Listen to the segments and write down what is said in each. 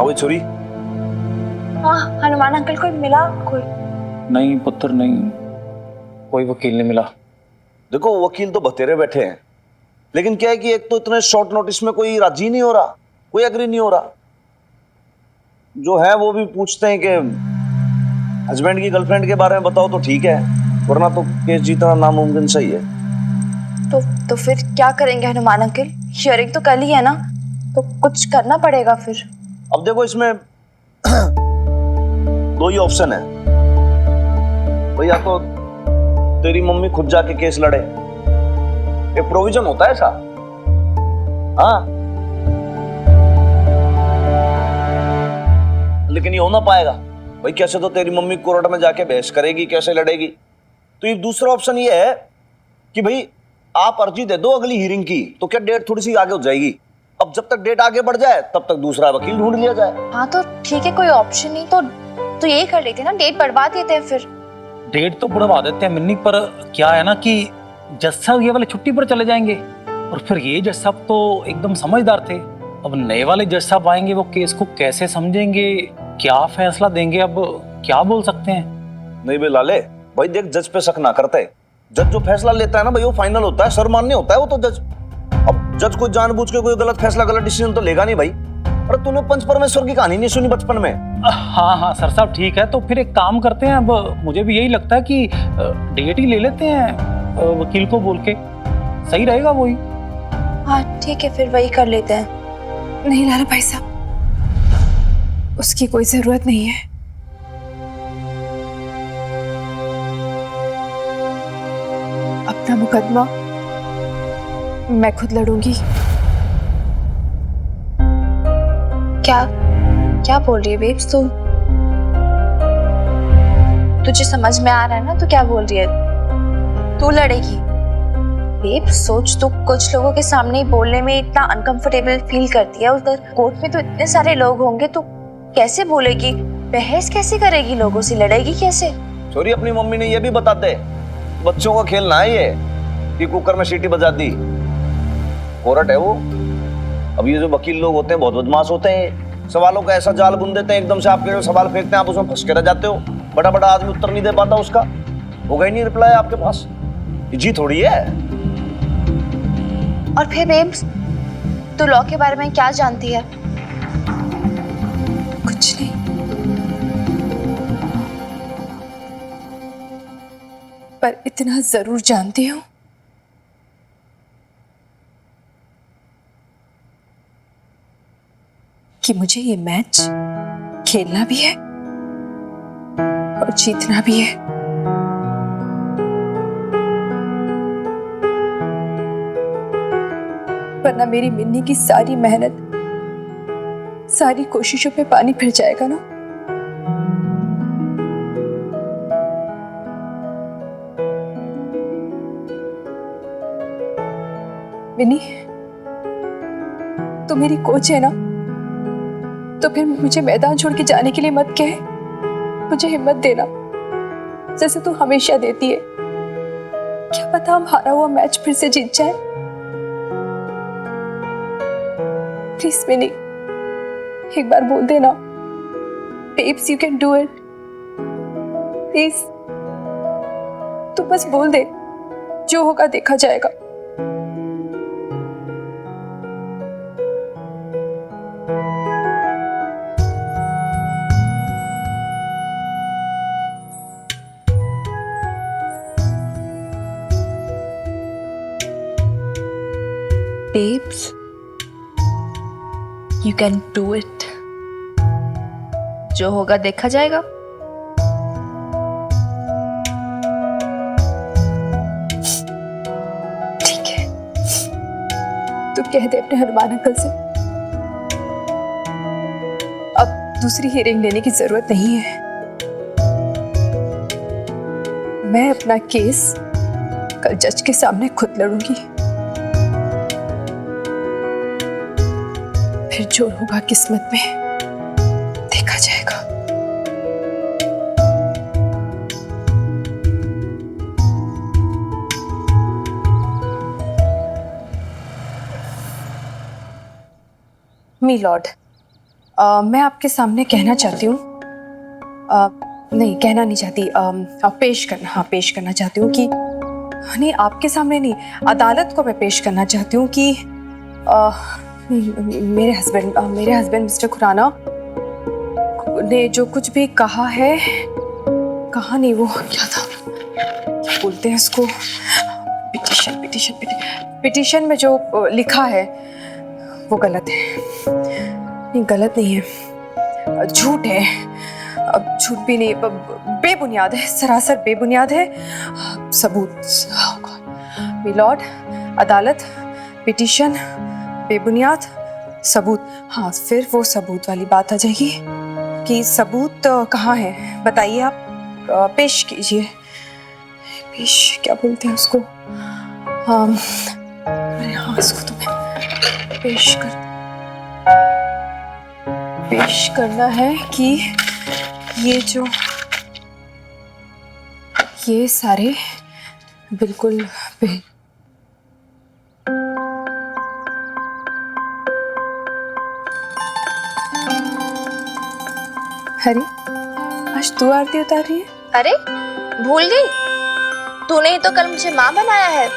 हाँ वही छोरी। हाँ हनुमान अंकल कोई मिला कोई? नहीं पुत्र नहीं, कोई वकील नहीं मिला। देखो वकील तो बतेरे बैठे हैं, लेकिन क्या है कि एक तो इतने शॉर्ट नोटिस में कोई राजी नहीं हो रहा, कोई एग्री नहीं हो रहा। जो है वो भी पूछते हैं कि हस्बैंड की गर्लफ्रेंड के बारे में बताओ तो ठीक है, वरना तो केस जीतना नामुमकिन सही है। तो फिर क्या करेंगे हनुमान अंकल? हियरिंग तो कल ही है ना, तो कुछ करना पड़ेगा फिर। अब देखो इसमें दो ही ऑप्शन है भाई, या तो तेरी मम्मी खुद जाके केस लड़े, ये प्रोविजन होता है ऐसा। हाँ लेकिन ये हो ना पाएगा भाई, कैसे तो तेरी मम्मी कोर्ट में जाके बहस करेगी, कैसे लड़ेगी। तो ये दूसरा ऑप्शन ये है कि भाई आप अर्जी दे दो अगली हियरिंग की, तो क्या डेट थोड़ी सी आगे हो जाएगी। अब जब तक डेट आगे बढ़ जाए तब तक दूसरा वकील ढूंढ लिया जाए। हाँ तो ठीक है, कोई ऑप्शन नहीं तो यही कर लेते ना, डेट बढ़वा देते हैं फिर। डेट तो बढ़वा देते हैं मिन्नी, पर क्या है ना कि जज साहब ये वाले छुट्टी पर चले जाएंगे, और फिर ये जज साहब तो एकदम समझदार थे। अब नए वाले जज साहब आएंगे, वो केस को कैसे समझेंगे, क्या फैसला देंगे, अब क्या बोल सकते हैं। नहीं बे लाले भाई, देख जज पे शक ना करते, जज जो फैसला लेता है ना भाई वो फाइनल होता है, सर मान्य होता है वो तो जज। अब जज कोई जानबूझ के कोई गलत फैसला गलत डिसीजन तो लेगा नहीं भाई। अरे तूने पंच परमेश्वर की कहानी नहीं सुनी बचपन में? हाँ हाँ सर साहब ठीक है, तो फिर एक काम करते हैं, अब मुझे भी यही लगता है कि डेट ही ले लेते हैं वकील को बोल के, सही रहेगा वही। हाँ ठीक है, फिर वही कर लेते हैं। नहीं लाला भाई साहब, उसकी कोई जरूरत नहीं है। अपना मुकदमा मैं खुद लड़ूंगी। क्या बोल रही है बेब्स तू? तुझे समझ में आ रहा है ना तू क्या बोल रही है? तू लड़ेगी? बेब सोच, तू कुछ लोगों के सामने ही बोलने में इतना अनकंफर्टेबल फील करती है, उधर कोर्ट में तो इतने सारे लोग होंगे, तो कैसे बोलेगी, बहस कैसे करेगी लोगों से, लड़ेगी कैसे? सॉरी अपनी मम्मी ने ये भी बता दे, बच्चों का खेल ना है ये कि कुकर में सीटी बजा दी, कोर्ट है वो। अब ये जो वकील लोग होते हैं बहुत बदमाश होते हैं, सवालों का ऐसा जाल बुन देते हैं, एकदम से आपके जो सवाल फेंकते हैं आप उसमें फंस के रह जाते हो। बड़ा बड़ा आदमी उत्तर नहीं दे पाता, उसका होगा ही नहीं रिप्लाई आपके पास, ये जी थोड़ी है। और फिर बेब्स तू लॉ के बारे में क्या जानती है? कुछ नहीं, पर इतना जरूर जानती हूँ कि मुझे ये मैच खेलना भी है और जीतना भी है। वरना मेरी मिन्नी की सारी मेहनत, सारी कोशिशों पे पानी फिर जाएगा ना। मिन्नी, तू मेरी कोच है ना, तो फिर मुझे मैदान छोड़ के जाने के लिए मत कहे, मुझे हिम्मत देना जैसे तू हमेशा देती है। क्या पता हम हारा हुआ मैच फिर से जीत जाए। प्लीज मिनी, एक बार बोल देना, babes you can do it, please. तू बस बोल दे, जो होगा देखा जाएगा। Babes, you can do it. जो होगा देखा जाएगा। ठीक है, तू कह दे अपने हनुमान अंकल से अब दूसरी हियरिंग लेने की जरूरत नहीं है। मैं अपना केस कल जज के सामने खुद लड़ूंगी, फिर जो होगा किस्मत में देखा जाएगा। मी लॉर्ड, मैं आपके सामने कहना चाहती हूँ, नहीं कहना नहीं चाहती, पेश करना चाहती हूँ कि नहीं, आपके सामने नहीं, अदालत को मैं पेश करना चाहती हूँ कि मेरे हस्बैंड मिस्टर खुराना ने जो कुछ भी कहा है, कहा नहीं, वो क्या था, क्या बोलते हैं इसको, पिटीशन में जो लिखा है वो गलत है। नहीं, गलत नहीं है, झूठ है। अब झूठ भी नहीं, बेबुनियाद है, सरासर बेबुनियाद है। सबूत, मिलॉर्ड, अदालत, पिटीशन, बेबुनियाद, सबूत। हाँ, फिर वो सबूत वाली बात आ जाएगी कि सबूत कहाँ है, बताइए आप, पेश कीजिए। पेश क्या बोलते हैं उसको, अरे हाँ, इसको तो मैं पेश करना है कि ये सारे बिल्कुल अरे आज तू आरती उतार रही है? अरे भूल गई, तूने ही तो कल मुझे माँ बनाया है।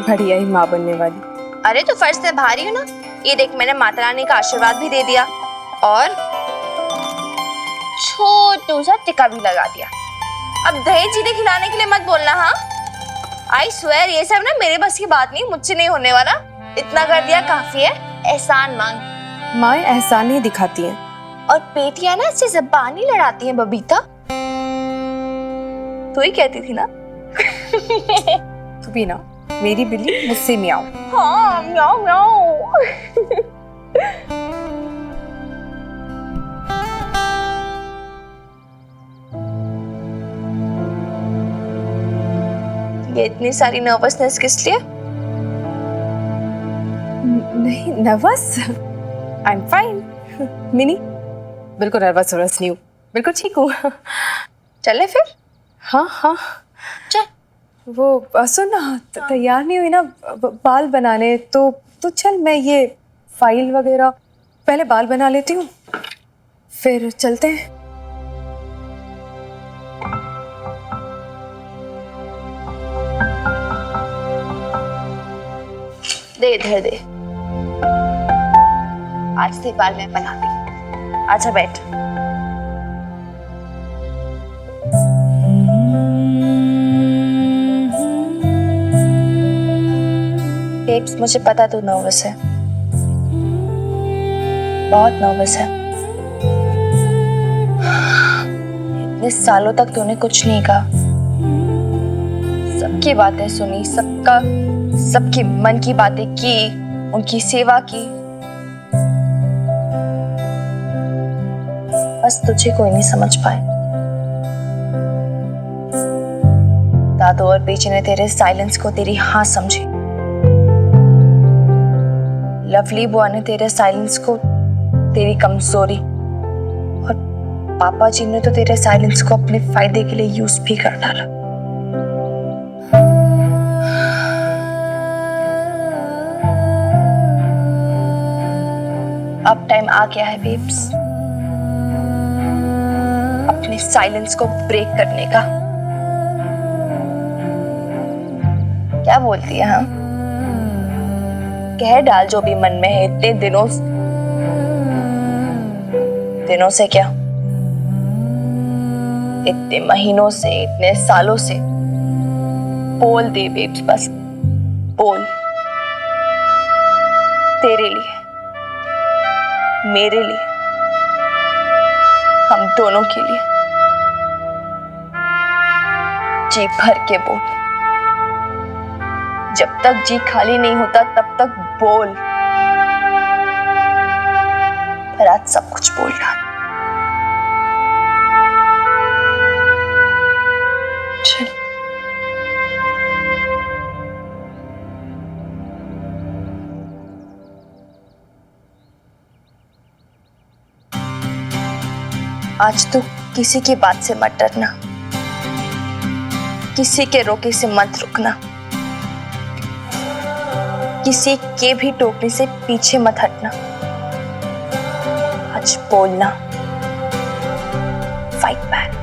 बढ़िया ही माँ बनने वाली। अरे तो फर्ज निभा रही हूँ ना। ये देख, मैंने माता रानी का आशीर्वाद भी दे दिया और छोटू सा टिका भी लगा दिया। अब दही चीनी खिलाने के लिए मत बोलना। हाँ, आई स्वेयर ये सब ना मेरे बस की बात नहीं, मुझसे नहीं होने वाला। इतना कर दिया काफी है, एहसान मांग। माँ एहसान नहीं दिखाती हैं और बेटियां ना इससे ज़बान ही लड़ाती हैं। बबीता, तू ही कहती थी ना। तू भी ना, मेरी बिल्ली मुझसे मियाओ। हाँ, म्याऊ म्याऊ। ये इतनी सारी नर्वसनेस किस लिए? नहीं nervous, I am fine mini, बिल्कुल नर्वस नहीं हूँ, बिल्कुल ठीक हूँ। चले फिर। हाँ हाँ चल। वो सुन ना, तैयार नहीं हुई ना बाल बनाने, तो चल मैं ये फाइल वगैरह पहले बाल बना लेती हूँ, फिर चलते हैं। दे इधर दे, आज से बाल मैं बनाती। अच्छा बैठ। बेब्स, मुझे पता तू नर्वस है, बहुत नर्वस है। इतने सालों तक तूने कुछ नहीं कहा, सबकी बातें सुनी, सबकी मन की बातें की, उनकी सेवा की, बस तुझे कोई नहीं समझ पाए। दादू और बेची ने तेरे साइलेंस को तेरी हाँ समझी। लवली बुआ ने तेरे साइलेंस को तेरी कमजोरी, और पापा जी ने तो तेरे साइलेंस को अपने फायदे के लिए यूज भी कर डाला। अब टाइम आ गया है बेब्स, अपने साइलेंस को ब्रेक करने का। क्या बोलती है? हाँ, कह डाल जो भी मन में है। इतने दिनों से क्या, इतने महीनों से, इतने सालों से। बोल दे बेब्स, बस बोल। तेरे लिए, मेरे लिए, हम दोनों के लिए जी भर के बोल। जब तक जी खाली नहीं होता तब तक बोल। पर आज सब कुछ बोल डाल। चल। आज तू किसी की बात से मत डरना, किसी के रोके से मत रुकना, किसी के भी टोकने से पीछे मत हटना। कुछ बोलना, फाइट बैक।